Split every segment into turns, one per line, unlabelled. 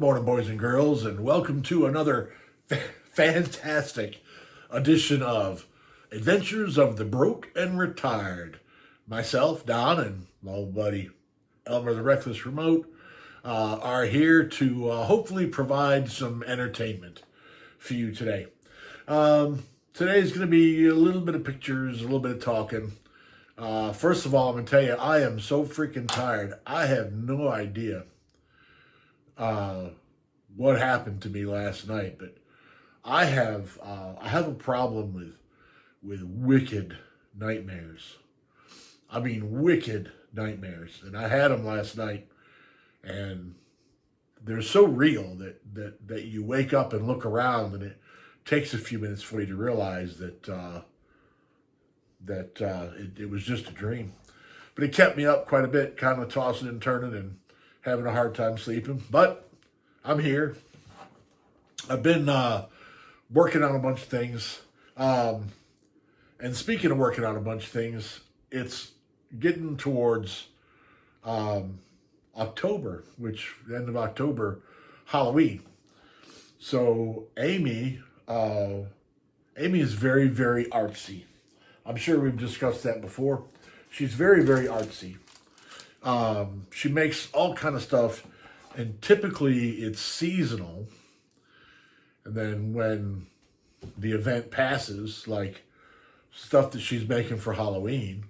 morning, boys and girls, and welcome to another fantastic edition of Adventures of the Broke and Retired. Myself, Don, and my old buddy Elmer the Reckless Remote are here to hopefully provide some entertainment for you today. Today is going to be a little bit of pictures, a little bit of talking. First of all, I'm going to tell you, I am so freaking tired. I have no idea what happened to me last night, but I have a problem with wicked nightmares. I mean, wicked nightmares, and I had them last night, and they're so real that you wake up and look around, and it takes a few minutes for you to realize that it was just a dream. But it kept me up quite a bit, kind of tossing and turning and having a hard time sleeping. But I'm here. I've been working on a bunch of things. And speaking of working on a bunch of things, it's getting towards October, which the end of October, Halloween. So Amy is very, very artsy. I'm sure we've discussed that before. She's very, very artsy. She makes all kind of stuff, and typically it's seasonal. And then when the event passes, like stuff that she's making for Halloween,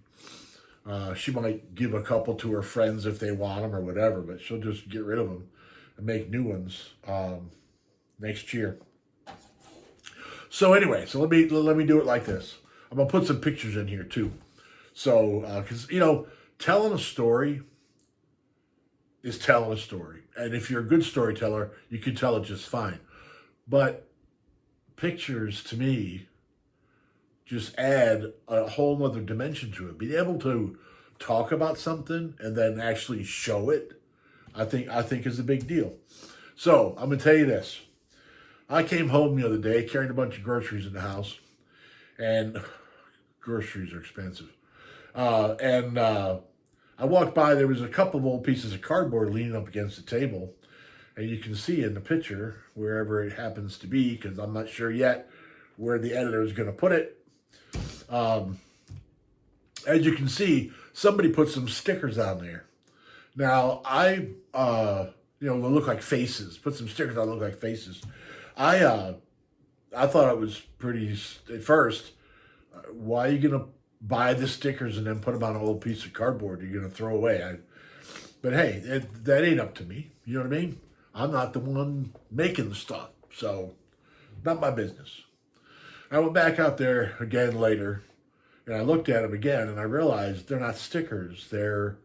she might give a couple to her friends if they want them or whatever, but she'll just get rid of them and make new ones next year. So anyway, so let me do it like this. I'm gonna put some pictures in here too. So, because telling a story is telling a story, and if you're a good storyteller, you can tell it just fine. But pictures, to me, just add a whole other dimension to it. Being able to talk about something and then actually show it, I think is a big deal. So I'm gonna tell you this. I came home the other day carrying a bunch of groceries in the house, and groceries are expensive. And I walked by, there was a couple of old pieces of cardboard leaning up against the table. And you can see in the picture, wherever it happens to be, because I'm not sure yet where the editor is going to put it. As you can see, somebody put some stickers on there. Now, they look like faces. Put some stickers on that look like faces. I thought it was pretty, at first, why are you going to buy the stickers and then put them on an old piece of cardboard you're going to throw away? But hey, that ain't up to me. You know what I mean? I'm not the one making the stuff, so not my business. I went back out there again later, and I looked at them again, and I realized they're not stickers. They're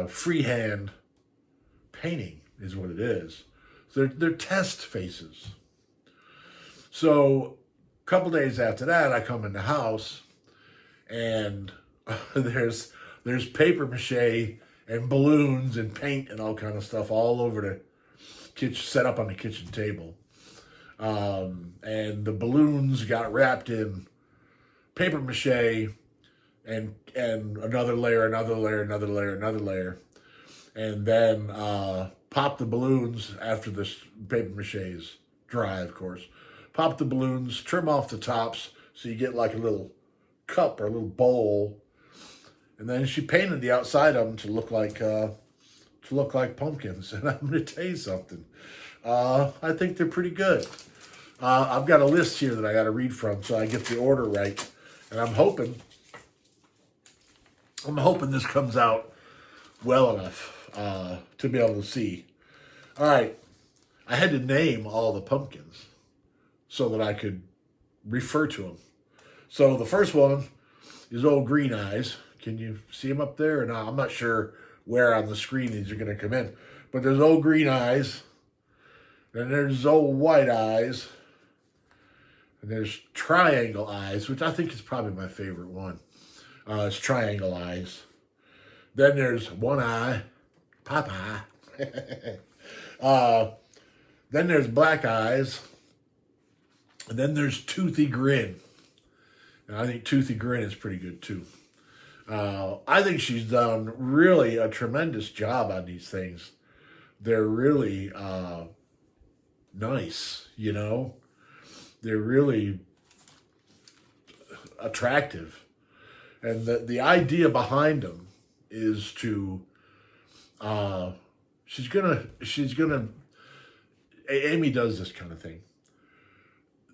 freehand painting is what it is. So they're test faces. So a couple days after that, I come in the house, and there's paper mache and balloons and paint and all kind of stuff all over the kitchen, set up on the kitchen table. And the balloons got wrapped in paper mache and another layer. And then pop the balloons after this paper mache is dry, of course. Pop the balloons, trim off the tops so you get like a little cup or a little bowl. And then she painted the outside of them to look like pumpkins. And I'm going to tell you something. I think they're pretty good. I've got a list here that I got to read from so I get the order right. And I'm hoping this comes out well enough to be able to see. All right. I had to name all the pumpkins so that I could refer to them. So the first one is Old Green Eyes. Can you see them up there? No, I'm not sure where on the screen these are going to come in. But there's Old Green Eyes. Then there's Old White Eyes. And there's Triangle Eyes, which I think is probably my favorite one. It's Triangle Eyes. Then there's One Eye, Popeye. Then there's Black Eyes. And then there's Toothy Grin. And I think Toothy Grin is pretty good too. I think she's done really a tremendous job on these things. they're really nice, you know? They're really attractive. And the idea behind them is to, uh, she's gonna, Amy does this kind of thing.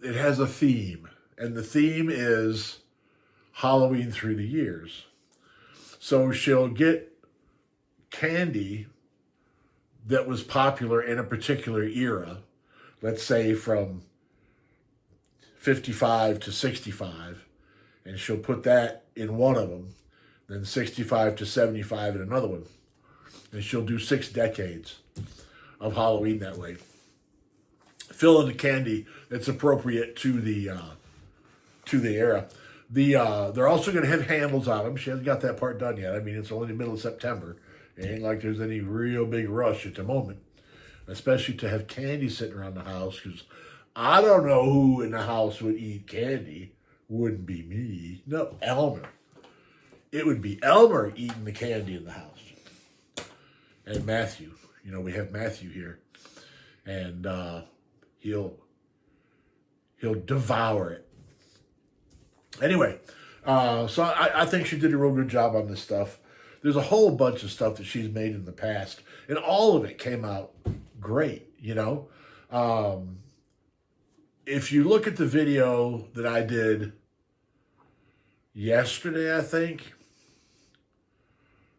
It has a theme, and the theme is Halloween through the years. So she'll get candy that was popular in a particular era, let's say from 55 to 65, and she'll put that in one of them, then 65 to 75 in another one. And she'll do 6 decades of Halloween that way. Fill in the candy that's appropriate to the era. They're also going to have handles on them. She hasn't got that part done yet. I mean, it's only the middle of September. It ain't like there's any real big rush at the moment, especially to have candy sitting around the house, because I don't know who in the house would eat candy. Wouldn't be me. No, Elmer. It would be Elmer eating the candy in the house. And Matthew. You know, we have Matthew here. And he'll devour it. Anyway, so I think she did a real good job on this stuff. There's a whole bunch of stuff that she's made in the past, and all of it came out great, you know. If you look at the video that I did yesterday, I think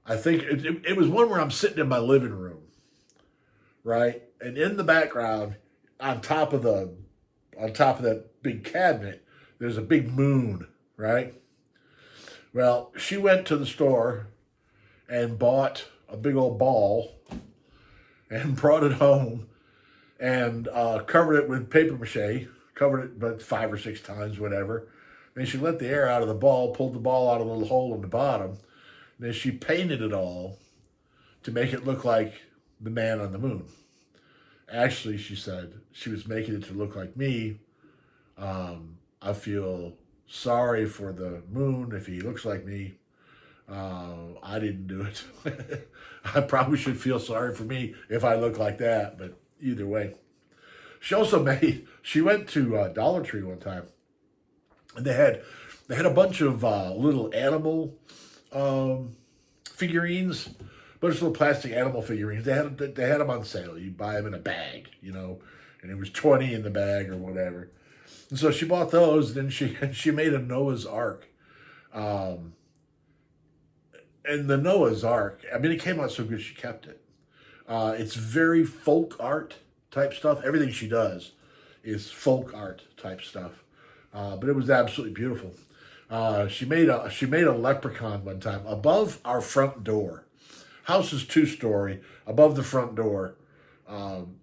it was one where I'm sitting in my living room, right? And in the background, on top of that big cabinet, there's a big moon, right? Well, she went to the store and bought a big old ball and brought it home and covered it with paper mache, covered it but 5 or 6 times, whatever. Then she let the air out of the ball, pulled the ball out of a little hole in the bottom, and then she painted it all to make it look like the man on the moon. Actually, she said she was making it to look like me. I feel sorry for the moon if he looks like me. I didn't do it. I probably should feel sorry for me if I look like that, but either way. She went to Dollar Tree one time, and they had a bunch of little animal figurines, bunch of little plastic animal figurines. They had them on sale. You buy them in a bag, you know, and it was 20 in the bag or whatever. And so she bought those, and then she made a Noah's Ark. And the Noah's Ark, I mean, it came out so good she kept it. It's very folk art type stuff. Everything she does is folk art type stuff. But it was absolutely beautiful. She made a leprechaun one time above our front door. House is 2-story. Above the front door,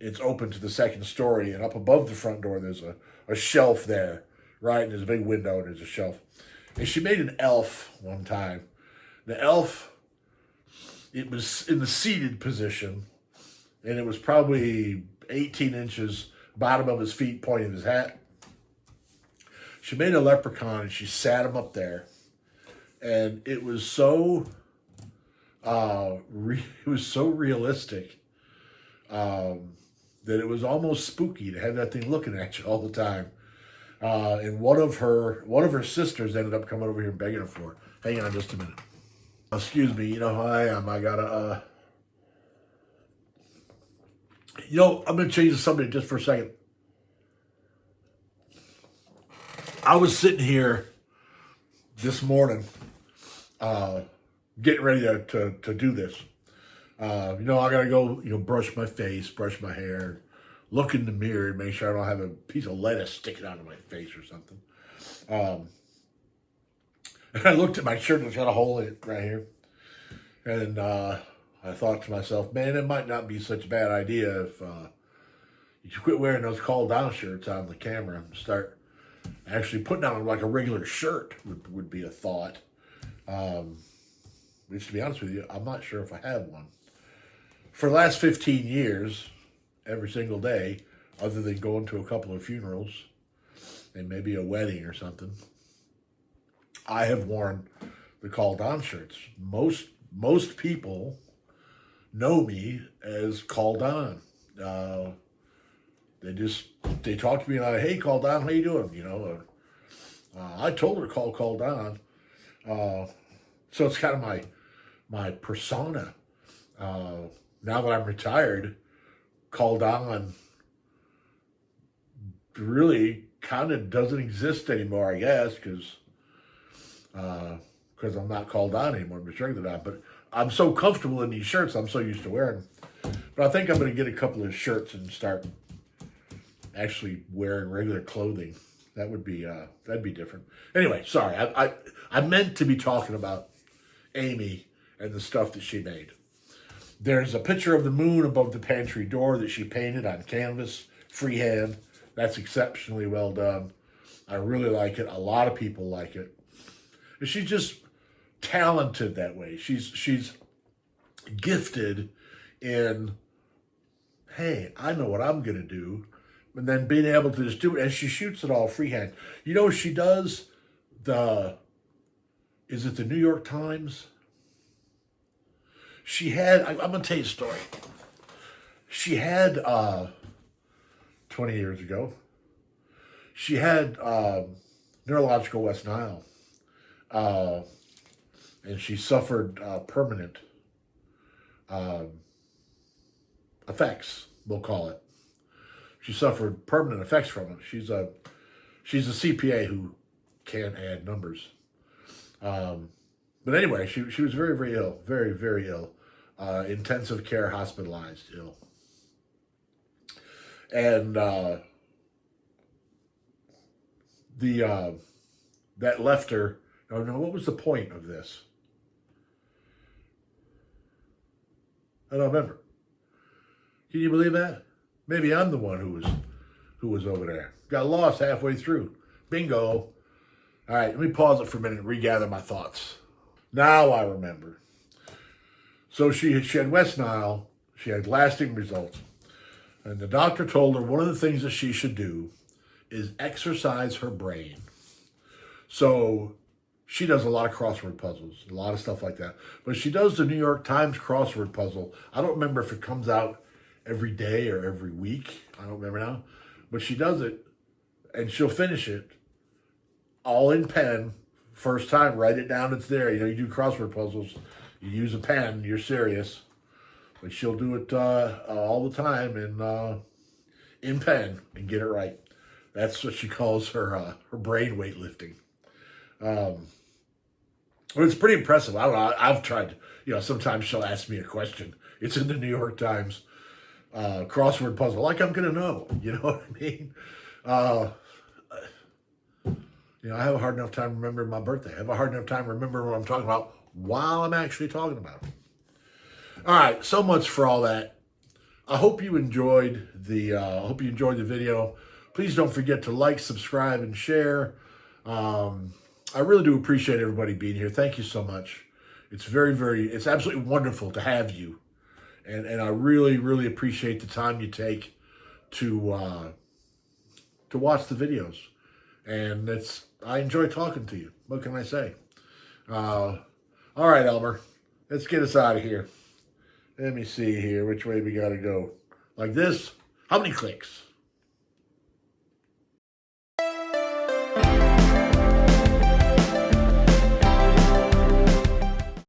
it's open to the 2nd story, and up above the front door there's a shelf there, right? And there's a big window and there's a shelf. And she made an elf one time. The elf, it was in the seated position, and it was probably 18 inches bottom of his feet, point of his hat. She made a leprechaun, and she sat him up there, and it was so realistic that it was almost spooky to have that thing looking at you all the time. And one of her sisters ended up coming over here and begging her for it. Hang on just a minute. Excuse me, you know how I am. I gotta, I'm gonna change the subject just for a second. I was sitting here this morning, getting ready to do this. I gotta go, brush my face, brush my hair, look in the mirror and make sure I don't have a piece of lettuce sticking out of my face or something. And I looked at my shirt and it's got a hole in it right here. And I thought to myself, man, it might not be such a bad idea if you quit wearing those call down shirts on the camera and start actually putting on like a regular shirt would be a thought. Which, to be honest with you, I'm not sure if I have one. For the last 15 years, every single day, other than going to a couple of funerals and maybe a wedding or something, I have worn the call down shirts. Most people know me as Call Don. They talk to me like, hey, Call Don, how you doing? I told her Call Don. So it's kind of my persona. Now that I'm retired, Call Don really kind of doesn't exist anymore, I guess, because I'm not Call Don anymore. I'm restricted on, but I'm so comfortable in these shirts. I'm so used to wearing. But I think I'm going to get a couple of shirts and start actually wearing regular clothing. That'd be different. Anyway, sorry. I meant to be talking about Amy and the stuff that she made. There's a picture of the moon above the pantry door that she painted on canvas, freehand. That's exceptionally well done. I really like it. A lot of people like it. And she's just talented that way. She's gifted in, hey, I know what I'm going to do. And then being able to just do it. And she shoots it all freehand. She does is it the New York Times? I'm going to tell you a story. She had, 20 years ago, she had neurological West Nile. And she suffered permanent effects, we'll call it. She suffered permanent effects from it. She's a CPA who can't add numbers. But anyway, she was very, very ill, very, very ill. Intensive care, hospitalized, ill. And that left her. No, what was the point of this? I don't remember. Can you believe that? Maybe I'm the one who was over there. Got lost halfway through. Bingo. All right, let me pause it for a minute and regather my thoughts. Now I remember. So she had West Nile. She had lasting results. And the doctor told her one of the things that she should do is exercise her brain. So she does a lot of crossword puzzles, a lot of stuff like that. But she does the New York Times crossword puzzle. I don't remember if it comes out every day or every week. I don't remember now. But she does it, and she'll finish it all in pen. First time, write it down, it's there. You do crossword puzzles, you use a pen, you're serious. But she'll do it all the time in pen and get it right. That's what she calls her brain weightlifting. But it's pretty impressive. I don't know. I've tried. Sometimes she'll ask me a question. It's in the New York Times crossword puzzle. Like I'm gonna know. You know what I mean? I have a hard enough time remembering my birthday. I have a hard enough time remembering what I'm talking about while I'm actually talking about it. All right, so much for all that. I hope you enjoyed the video. Please don't forget to like, subscribe, and share. I really do appreciate everybody being here. Thank you so much. It's it's absolutely wonderful to have you, and I really, really appreciate the time you take to watch the videos. And I enjoy talking to you. What can I say? All right, Elmer, let's get us out of here. Let me see here. Which way we got to go? Like this? How many clicks?